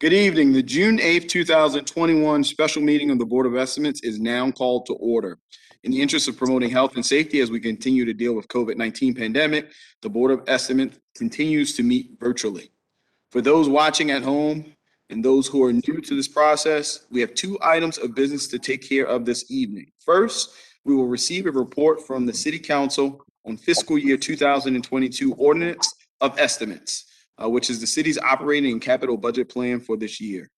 Good evening. The June 8th, 2021 special meeting of the Board of Estimates is now called to order. In the interest of promoting health and safety as we continue to deal with COVID-19 pandemic, the Board of Estimates continues to meet virtually. For those watching at home and those who are new to this process, we have two items of business to take care of this evening. First, we will receive a report from the City Council on fiscal year 2022 ordinance of estimates, which is the city's operating and capital budget plan for this year.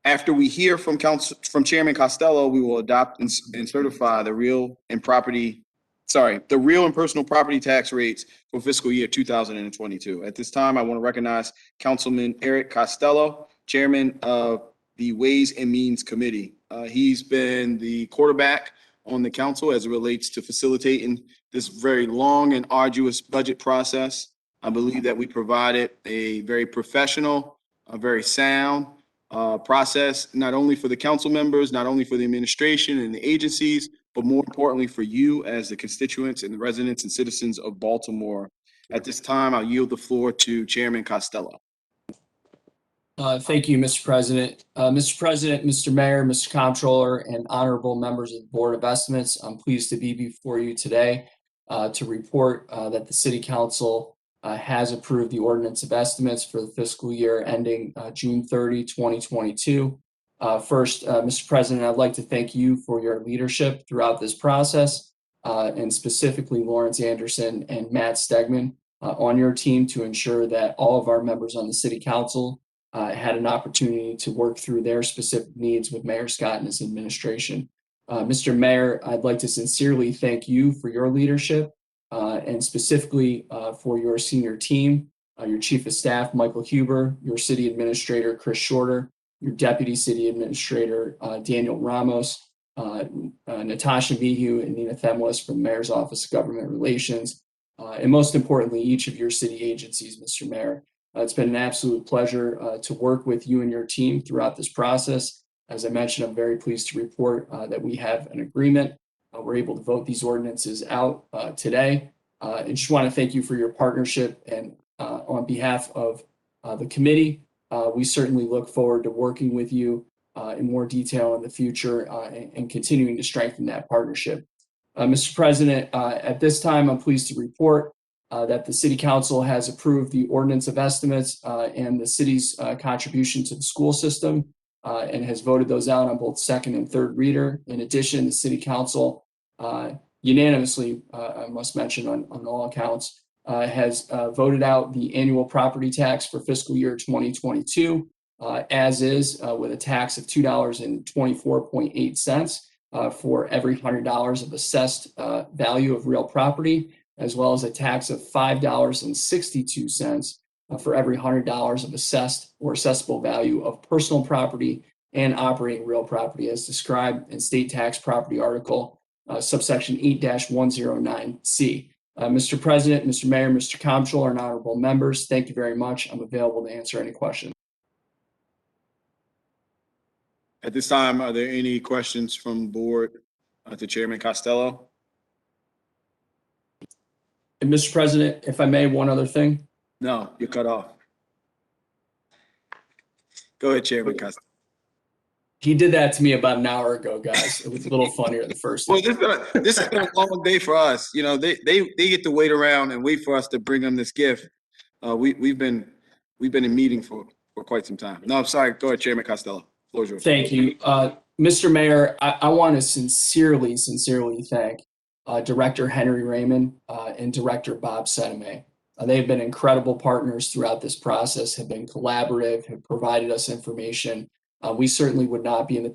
After we hear from Chairman Costello, we will adopt and certify the real and personal property tax rates for fiscal year 2022. At this time, I want to recognize Councilman Eric Costello, Chairman of the Ways and Means Committee. He's been the quarterback on the council as it relates to facilitating this very long and arduous budget process. I believe that we provided a very professional, a very sound process, not only for the council members, not only for the administration and the agencies, but more importantly for you as the constituents and the residents and citizens of Baltimore. At this time, I'll yield the floor to Chairman Costello. Thank you, Mr. President. Mr. President, Mr. Mayor, Mr. Comptroller, and honorable members of the Board of Estimates, I'm pleased to be before you today to report that the City Council has approved the ordinance of estimates for the fiscal year ending June 30, 2022. First, Mr. President, I'd like to thank you for your leadership throughout this process, and specifically Lawrence Anderson and Matt Stegman on your team to ensure that all of our members on the City Council had an opportunity to work through their specific needs with Mayor Scott and his administration. Mr. Mayor, I'd like to sincerely thank you for your leadership and specifically for your senior team, your Chief of Staff, Michael Huber, your City Administrator, Chris Shorter, your Deputy City Administrator, Daniel Ramos, Natasha Mihu, and Nina Themlis from the Mayor's Office of Government Relations, and most importantly, each of your city agencies, Mr. Mayor. It's been an absolute pleasure to work with you and your team throughout this process. As I mentioned, I'm very pleased to report that we have an agreement. We're able to vote these ordinances out today. And just want to thank you for your partnership. And on behalf of the committee, we certainly look forward to working with you in more detail in the future and continuing to strengthen that partnership. Mr. President, at this time, I'm pleased to report that the City Council has approved the ordinance of estimates and the city's contribution to the school system and has voted those out on both second and third reader. In addition, the City Council unanimously, I must mention on all accounts, has voted out the annual property tax for fiscal year 2022 as is with a tax of $2.24.8 for every $100 of assessed value of real property, as well as a tax of $5.62 for every $100 of assessed or assessable value of personal property and operating real property as described in State Tax Property Article subsection 8-109C. Mr. President, Mr. Mayor, Mr. Comptroller, and honorable members, thank you very much. I'm available to answer any questions. At this time, are there any questions from the board to Chairman Costello? And Mr. President, if I may, one other thing. No, you're cut off. Go ahead, Chairman Costello. He did that to me about an hour ago, guys. It was a little funnier the first time. Well, this has been a long day for us. You know, they get to wait around and wait for us to bring them this gift. We've been in meeting for quite some time. No, I'm sorry. Go ahead, Chairman Costello. Floor is yours. Thank you. Mr. Mayor, I want to sincerely thank Director Henry Raymond and Director Bob Sedeme. They've been incredible partners throughout this process, have been collaborative, have provided us information. We certainly would not be in the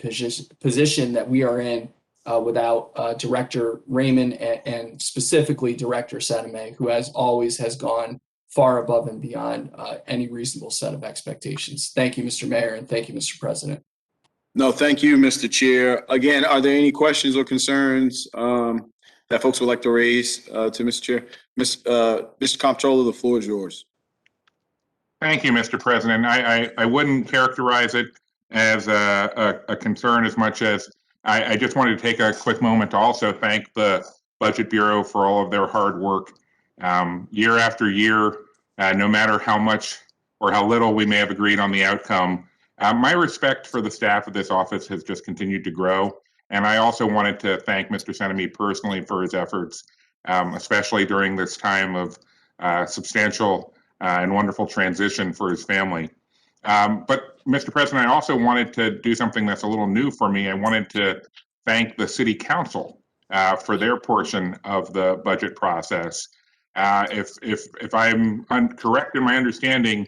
position that we are in without Director Raymond and specifically Director Sedeme, who has gone far above and beyond any reasonable set of expectations. Thank you, Mr. Mayor, and thank you, Mr. President. No, thank you, Mr. Chair. Again, are there any questions or concerns that folks would like to raise to Mr. Chair? Mr. Comptroller, the floor is yours. Thank you, Mr. President. I wouldn't characterize it as a concern as much as I just wanted to take a quick moment to also thank the Budget Bureau for all of their hard work. Year after year, no matter how much or how little we may have agreed on the outcome, my respect for the staff of this office has just continued to grow. And I also wanted to thank Mr. Centimede personally for his efforts, especially during this time of substantial and wonderful transition for his family. But Mr. President, I also wanted to do something that's a little new for me. I wanted to thank the City Council for their portion of the budget process. If I'm correct in my understanding,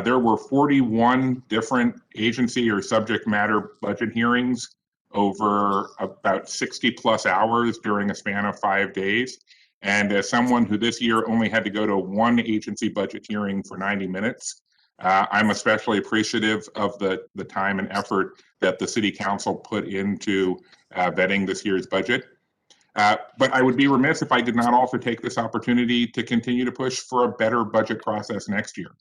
there were 41 different agency or subject matter budget hearings over about 60 plus hours during a span of 5 days. And as someone who this year only had to go to one agency budget hearing for 90 minutes, I'm especially appreciative of the time and effort that the City Council put into vetting this year's budget. But I would be remiss if I did not also take this opportunity to continue to push for a better budget process next year.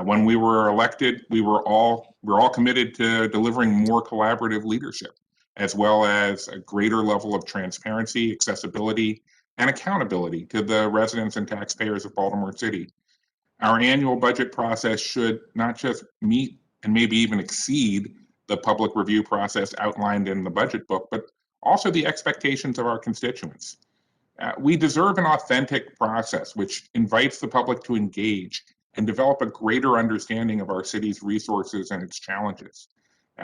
When we were elected, we were all committed to delivering more collaborative leadership, as well as a greater level of transparency, accessibility, and accountability to the residents and taxpayers of Baltimore City. Our annual budget process should not just meet and maybe even exceed the public review process outlined in the budget book, but also the expectations of our constituents. We deserve an authentic process which invites the public to engage and develop a greater understanding of our city's resources and its challenges.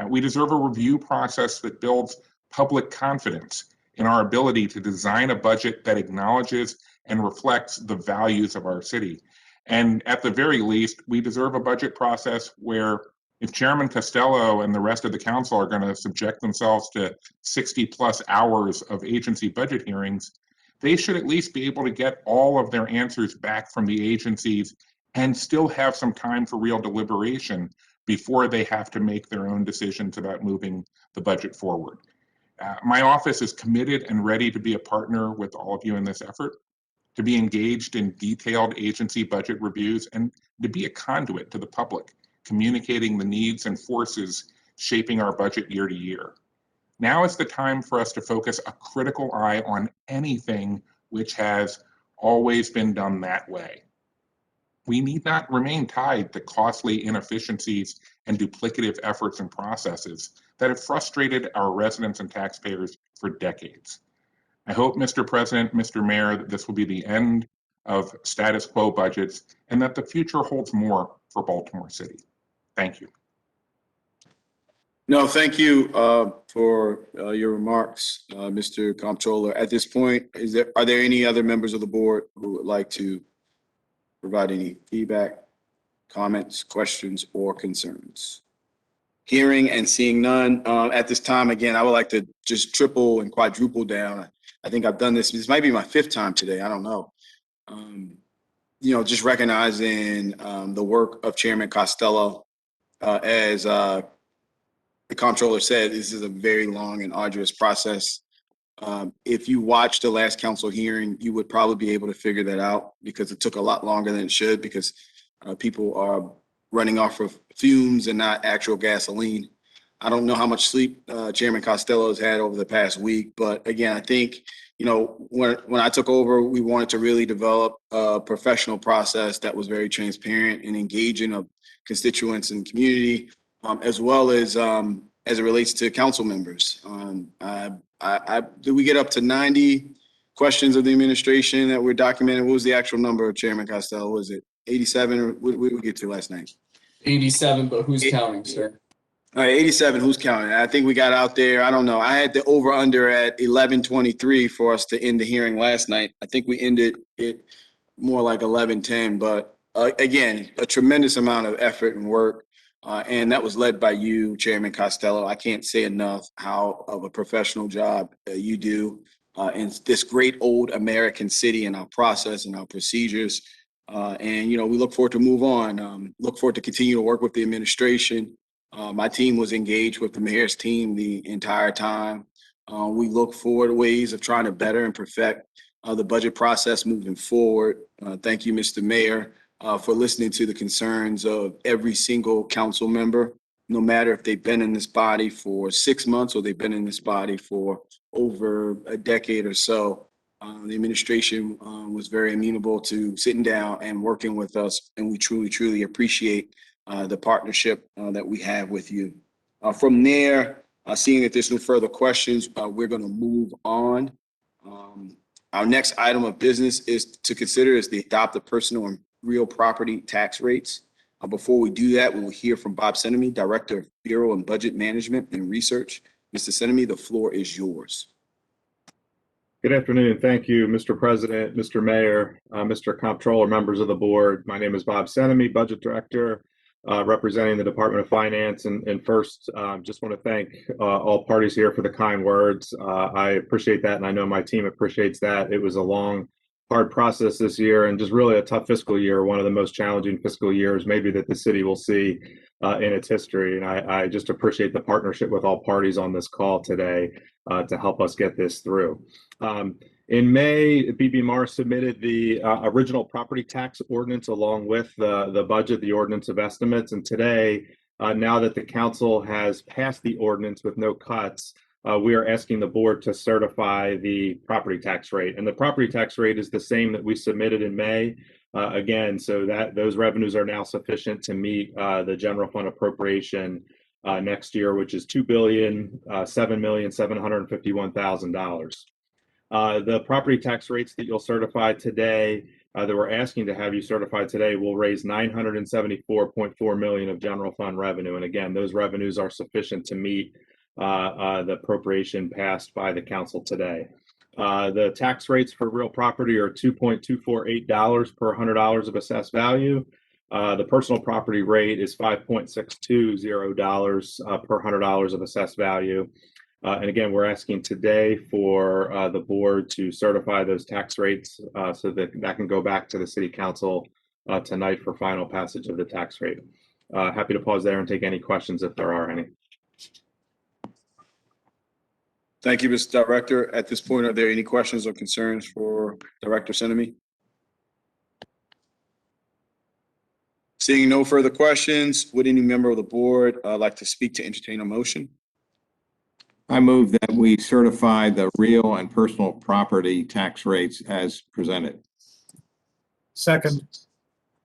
We deserve a review process that builds public confidence in our ability to design a budget that acknowledges and reflects the values of our city. And at the very least, we deserve a budget process where if Chairman Costello and the rest of the council are going to subject themselves to 60 plus hours of agency budget hearings, they should at least be able to get all of their answers back from the agencies and still have some time for real deliberation before they have to make their own decisions about moving the budget forward. My office is committed and ready to be a partner with all of you in this effort, to be engaged in detailed agency budget reviews, and to be a conduit to the public, communicating the needs and forces shaping our budget year to year. Now is the time for us to focus a critical eye on anything which has always been done that way. We need not remain tied to costly inefficiencies and duplicative efforts and processes that have frustrated our residents and taxpayers for decades. I hope, Mr. President, Mr. Mayor, that this will be the end of status quo budgets and that the future holds more for Baltimore City. Thank you. No, thank you for your remarks, Mr. Comptroller. At this point, are there any other members of the board who would like to provide any feedback, comments, questions, or concerns? Hearing and seeing none. At this time, again, I would like to just triple and quadruple down. I think I've done this. This might be my 5th time today. I don't know. Just recognizing the work of Chairman Costello. As the comptroller said, this is a very long and arduous process. If you watch the last council hearing, you would probably be able to figure that out because it took a lot longer than it should because people are running off of fumes and not actual gasoline. I don't know how much sleep Chairman Costello has had over the past week, but again, I think, when I took over, we wanted to really develop a professional process that was very transparent and engaging of constituents and community, as well as it relates to council members. Did we get up to 90 questions of the administration that were documented? What was the actual number, Chairman Costello? Was it 87 or what did we get to last night? 87, but who's counting, sir? All right, 87, who's counting? I think we got out there, I don't know. I had the over under at 11:23 for us to end the hearing last night. I think we ended it more like 11:10, but again, a tremendous amount of effort and work. And that was led by you, Chairman Costello. I can't say enough how of a professional job you do in this great old American city and our process and our procedures. And we look forward to move on, look forward to continue to work with the administration. My team was engaged with the mayor's team the entire time. We look forward to ways of trying to better and perfect the budget process moving forward. Thank you, Mr. Mayor, for listening to the concerns of every single council member, no matter if they've been in this body for 6 months or they've been in this body for over a decade or so. The administration was very amenable to sitting down and working with us, and we truly, truly appreciate the partnership that we have with you. From there, seeing that there's no further questions, we're going to move on. Our next item of business is to consider is the adopt the personal and real property tax rates. Before we do that, we will hear from Bob Senemy, Director of Bureau and Budget Management and Research. Mr. Senemy, the floor is yours. Good afternoon. Thank you, Mr. President, Mr. Mayor, Mr. Comptroller, members of the board. My name is Bob Senemy, Budget Director, representing the Department of Finance. And first, just want to thank all parties here for the kind words. I appreciate that, and I know my team appreciates that. It was a long, hard process this year, and just really a tough fiscal year, one of the most challenging fiscal years maybe that the city will see in its history. And I just appreciate the partnership with all parties on this call today to help us get this through. In May, BBMAR submitted the original property tax ordinance along with the budget, the ordinance of estimates. And today, now that the council has passed the ordinance with no cuts, we are asking the board to certify the property tax rate. And the property tax rate is the same that we submitted in May. Again, so that those revenues are now sufficient to meet the general fund appropriation next year, which is $2,007,751,000. The property tax rates that you'll certify today, that we're asking to have you certified today, will raise $974.4 million of general fund revenue. And again, those revenues are sufficient to meet the appropriation passed by the council today. The tax rates for real property are $2.248 per $100 of assessed value. The personal property rate is $5.620 per $100 of assessed value. And again, we're asking today for the board to certify those tax rates so that can go back to the city council tonight for final passage of the tax rate. Happy to pause there and take any questions if there are any. Thank you, Mr. Director. At this point, are there any questions or concerns for Director Senemy? Seeing no further questions, would any member of the board like to speak to entertain a motion? I move that we certify the real and personal property tax rates as presented. Second.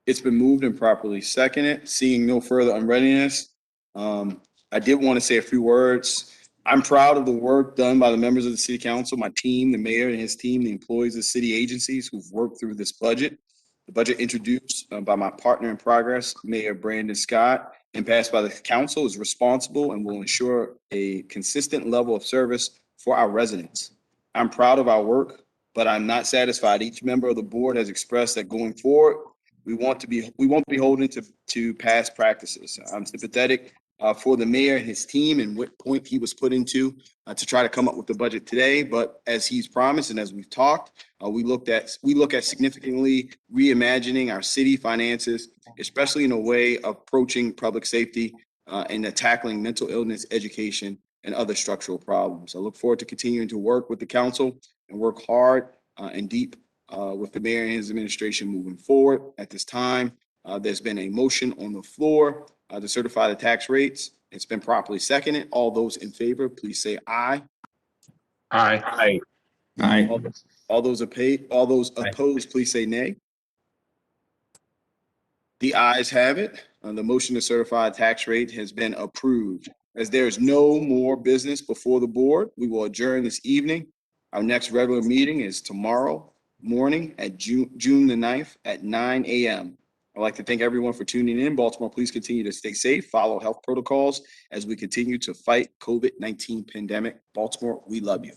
It's been moved and properly seconded. Seeing no further unreadiness, I did want to say a few words. I'm proud of the work done by the members of the city council, my team, the mayor and his team, the employees of city agencies who've worked through this budget. The budget introduced by my partner in progress, Mayor Brandon Scott, and passed by the council is responsible and will ensure a consistent level of service for our residents. I'm proud of our work, but I'm not satisfied. Each member of the board has expressed that going forward, we won't be beholden to past practices. I'm sympathetic for the mayor and his team and what point he was put into to try to come up with the budget today. But as he's promised and as we've talked, we look at significantly reimagining our city finances, especially in a way of approaching public safety and tackling mental illness, education, and other structural problems. I look forward to continuing to work with the council and work hard and deep with the mayor and his administration moving forward. At this time, there's been a motion on the floor to certify the tax rates. It's been properly seconded. All those in favor, please say aye. Aye. Aye. All those opposed, please say nay. The ayes have it. The motion to certify tax rate has been approved. As there is no more business before the board, we will adjourn this evening. Our next regular meeting is tomorrow morning at June the 9th at 9 a.m. I'd like to thank everyone for tuning in. Baltimore, please continue to stay safe, follow health protocols as we continue to fight COVID-19 pandemic. Baltimore, we love you.